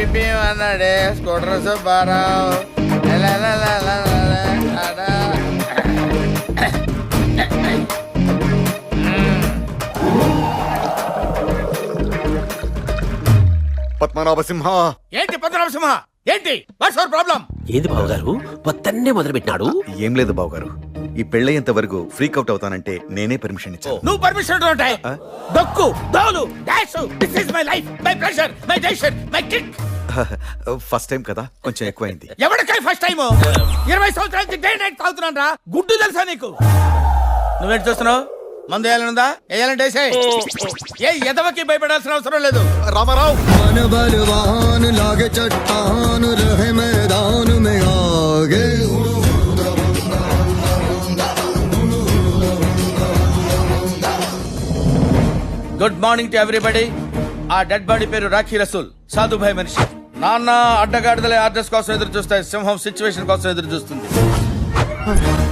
PP అన్నాడే scooter Subbarao. Padmanabha సింహ. ఏంటి పద్మనాభ సింహ? ఏంటి వాట్స్ యువర్ ప్రాబ్లం? ఏది బావగారు పొద్దున్నే మొదలు పెట్టినాడు? ఏం లేదు బావగారు, ఈ పెళ్ళయ్యేంత వరకు ఫ్రీక్ అవుట్ అవుతానంటే నేనే పర్మిషన్ ఇచ్చాను. నువ్వు పర్మిషన్ ఉంటాయి. దొక్కు దోలు dash this is my life, my pressure, my decision, my kick. First time కదా కొంచెం ఎక్కువైంది. ఎవరికై ఫస్ట్ టైం? 20 సంవత్సరాల నుంచి డే నైట్ తాగుతున్నాను రా. గుడ్డు తెలుసా నీకు? నువ్వేంటి చూస్తున్నావు? మందు వేయాలనుందా? వేయాలంటే ఏ ఎదవకి భయపడాల్సిన అవసరం లేదు. Ramarao. Good morning to everybody. ఆ డెడ్ బాడీ పేరు రాఖీ రసూల్, సాధుభాయ్ మనిషి. నాన్న అడ్డగాడిదలే ఆర్డర్స్ కోసం ఎదురు చూస్తాయి, సింహం సిచ్యువేషన్ కోసం ఎదురు చూస్తుంది.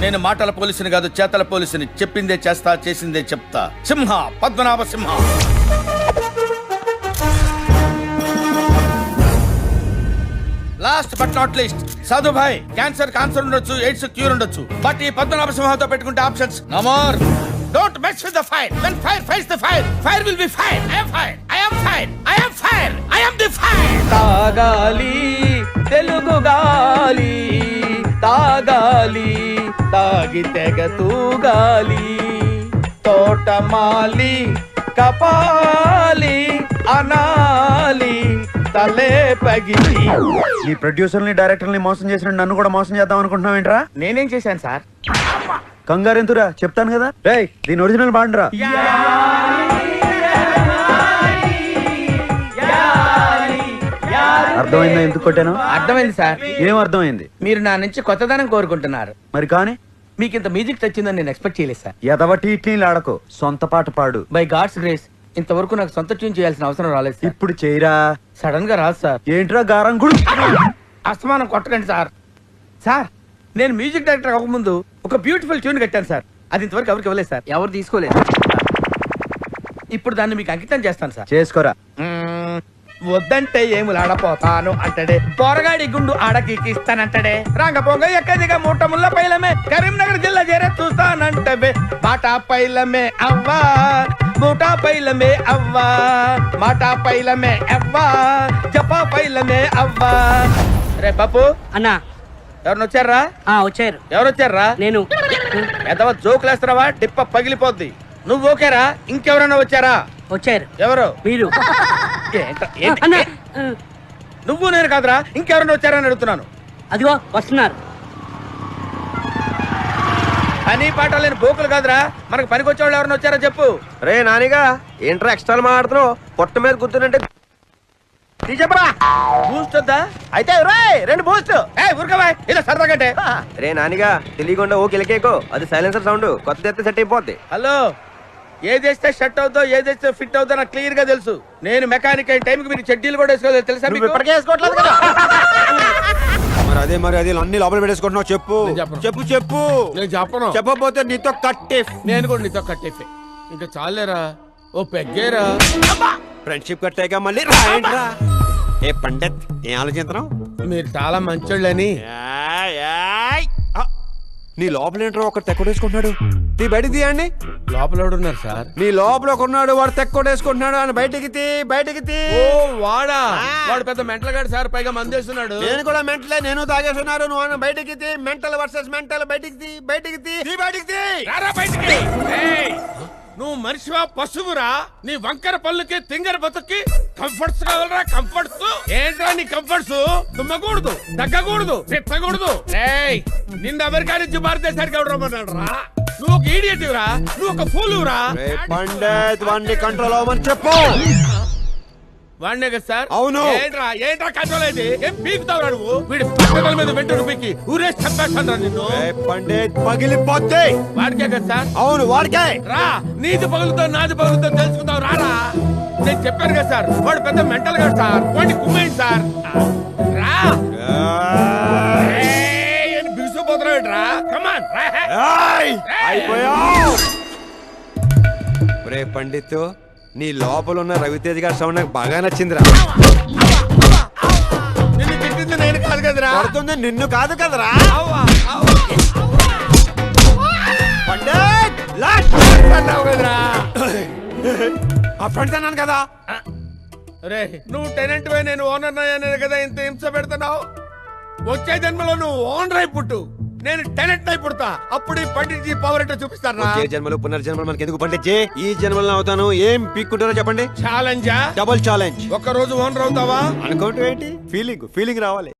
నేను మాటల పోలీసుని కాదు, చేతల పోలీసుని. చెప్పిందే చేస్తా, చేసిందే చెప్తా. Simha, Padmanabha Simha. Last but not least, సాధుభాయ్ క్యాన్సర్ ఉండొచ్చు, ఎయిడ్స్ క్యూర్ ఉండొచ్చు, బట్ ఈ పద్మనాభ సింహంతో పెట్టుకుంటే options no more. Don't mess with the fire. When fire fights the fire, fire will be fire. I am fire. I am fire. I am fire. I am the fire. తాగాలి తెలుగు గాలి, తాగాలి తాగి తెగ తూగాలి, తోటమాలి కపాలి అనాలి తలే పగిలి. ఈ ప్రొడ్యూసర్ని డైరెక్టర్ని మోసం చేసిన నన్ను కూడా మోసం చేద్దాం అనుకుంటున్నావు ఏంట్రా? నేనేం చేశాను సార్? కంగారు ఎంతురా, చెప్తాను కదా. రేయ్ దీని ఒరిజినల్ బాండ్రా. అర్థమైందా ఎందుకు కొట్టాను? అర్థమైంది సార్. ఏం అర్థమైంది? మీరు నా నుంచి కొత్తదనం కోరుకుంటున్నారు. మరి కానీ మీకు ఇంత మ్యూజిక్ తెచ్చిందని నేను ఎక్స్పెక్ట్ చేయలేదు సార్. ఎదవటి ఇట్లీలు ఆడకో, సొంత పాట పాడు. బై గాడ్స్ గ్రేస్ ఇంతవరకు నాకు సొంత ట్యూన్ చేయాల్సిన అవసరం రాలేదు సార్. ఇప్పుడు చేయరా. సడన్ గా రాదు సార్. ఏంట్రా గారం గుడు? అస్తమానం కొట్టకండి సార్. సార్ నేను మ్యూజిక్ డైరెక్టర్ అవ్వకముందు ఒక బ్యూటిఫుల్ ట్యూన్ కట్టాను సార్. అది ఇంతవరకు ఎవరికి ఇవ్వలేదు సార్. ఎవరు తీసుకోలేదు. ఇప్పుడు దాన్ని మీకు అంకితం చేస్తాను సార్. చేసుకోరా. వద్దంటే ఏములాడపోతాను అంటడే, పొరగాడి గుండు ఆడకి ఇస్తానంటడే, రంగపోంగ ఎక్కదిగా మూట ముళ్ళ పైలమే, కరీంనగర్ జిల్లా చేరే చూస్తానంటవే, బాటా పైలమే అవ్వా మూటా పైలమే అవ్వా, మాటా పైలమే అవ్వా జపా పైలమే అవ్వా. రే పప్పు అన్నా ఎవరిని వచ్చారా? వచ్చారు. ఎవరు వచ్చారా? నేను. ఎదవ జోకులేస్తున్నావా? డిప్ప పగిలిపోద్ది. నువ్వు ఓకేరా? ఇంకెవరన్నా వచ్చారా? వచ్చారు. ఎవరు? మీరు. ఏంటి? నువ్వు నేను కాదురా, ఇంకెవరన్నా వచ్చారని అడుగుతున్నాను. అదిగో వస్తున్నారు. పని పాట లేని బోకులు కాదురా, మనకు పనికి వచ్చేవాళ్ళు ఎవరైనా వచ్చారో చెప్పు. రే నానిగా ఏంట్రా ఎక్స్ట్రా మాట్లాడుతున్నావు? పొట్ట మీద గుర్తునంటే చెప్పరా. బూస్ట్ వద్దా? అయితే రెండు బూస్ట్. ఊరుకోవా, ఇలా సరదాగంటే. రే నానిగా తెలియకుండా ఓ కిలకేకో, అది సైలెన్సర్ సౌండ్. కొత్త ఎత్తే సెట్ అయిపోద్ది. హలో, ఏదేస్తే షర్ట్ అవుతో ఏదేస్తే ఫిట్ అవుతో నాకు క్లియర్ గా తెలుసు. నేను మెకానిక్ అయిన టైంకి మీరు చెడ్డీలు కూడా వేసుకోలేదు తెలుసా? ఇప్పటికే వేసుకోవట్లేదు కదా. మరి అదే అన్ని లోపల పెట్టేసుకుంటున్నావు. చెప్పు చెప్పు చెప్పు. నేను చెప్పను. చెప్పకపోతే నీతో కట్టే. నేను కూడా నీతో కట్టేఫే. ఇంకా చాలేరా, ఓ పెగ్గేరా. ఫ్రెండ్షిప్ కట్టాక మళ్ళీ రాయండిరా. ఏ పండిత్ ఏం ఆలోచిస్తున్నావు? మీరు చాలా మంచోళ్ళని. నీ లోపల ఏంట్రా ఒకటి తెక్కొడేసుకుంటున్నాడు. నీ బయటికి తీయండి. లోపల ఉన్నారు సార్. నీ లోపల ఒక ఉన్నాడు, వాడు తెక్కొడేసుకుంటున్నాడు అని బయటికి తీ. ఓ వాడా, వాడు పెద్ద మెంటల్ గాడు సార్, పైగా మందేస్తున్నాడు. నేను కూడా మెంటలే, నేను తాగేస్తున్నారు. నువ్వు బయటికి తీ. Mental versus mental. బయటికి తీ. రారా బయటికి. నువ్వు మనిషివా పశువురా? నీ వంకర పళ్ళుకి తింగర బతుక్కి కంఫర్ట్స్ కావాలరా? కంఫర్ట్స్ ఏంట్రా నీ కంఫర్ట్స్? తుమ్మకూడదు, తగ్గకూడదు, తిట్టకూడదు. నిన్న అమెరికా నుంచి భారతదేశానికి ఎవరు రమ్మన్నాడు రా? నువ్వు ఒక ఈడియట్ రా, నువ్వు ఒక ఫూల్ రా. పండిత్ వాడిని కంట్రోల్ అవ్వమని చెప్పు. వాడినే కదా సార్? అవును. ఏంట్రా కంట్రోల్ అయితే ఏం పీకుతావురా నువ్వు? వీడి పక్కల మీద వెంటనే పీకి ఊరేసి చంపేస్తాను నిన్ను. పండిత్ పగిలిపోతే వాడికే కదా సార్? అవును వాడికే. రా, నీది పగులుతో నాది పగులుతో తెలుసుకుందాం. రారా, నేను చెప్పాను కదా సార్, వాడు పెద్ద మెంటల్ గాడు సార్. వాడిని కుమ్మేయండి సార్. రా బిగుసిపోతున్నాడు రా. కమాన్ అయిపోయావు. రే పండిత్, నీ లోపల ఉన్న రవితేజ్ గారి సౌండ్ నాకు బాగా నచ్చిందిరా. కాదు కదరా కొడుతుంది నిన్ను కాదు కదరా అవ్వా, అవ్వా. పండిట్ లాస్ట్ అన్నావు కదరా ఆ ఫ్రెండ్స్ అన్నాను కదా రే నువ్వు టెనెంట్ వే నేను ఓనర్ అయ్యాను కదా ఇంత హింస పెడుతున్నావు. వచ్చే జన్మలో నువ్వు ఓనర్ అయి పుట్టు, నేను టెనెంట్ అయి పుడతా. అప్పుడు ఈ పండిట్జీ పవర్ ఏంటో చూపిస్తారా. వచ్చే జన్మలు పునర్జన్మలు మనకి ఎందుకు పండించే ఈ జన్మలో అవుతాను. ఏం పీక్కుంటారో చెప్పండి. ఛాలెంజా? Double challenge. ఒక్క రోజు ఓనర్ అవుతావా? అనుకోవటం ఏంటి? ఫీలింగ్ రావాలి.